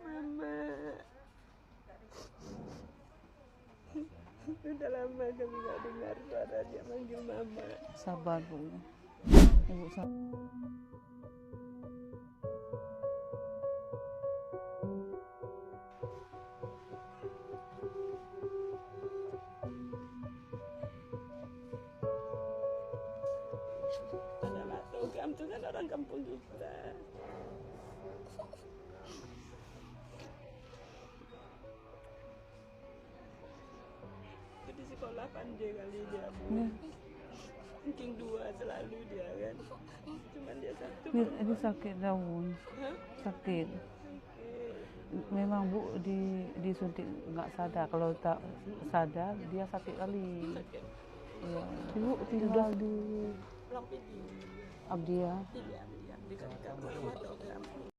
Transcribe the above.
Mama. Udah lama kami gak dengar suara dia manggil mama. Sabar Bu. Ibu sabar. Adalah Togam itu kan orang kampung kita. Di sekolah pandai kali dia. Ya. Ranking 2 selalu dia kan. Cuman dia satu. Ini sakit daun. Hah? Sakit. Oke. Memang Bu disuntik nggak sadar. Kalau tak sadar dia sakit kali. Sakit. Ya. Ibu tinggal di Pulang pergi. Abdia. Iya, di dekat rumah Togam.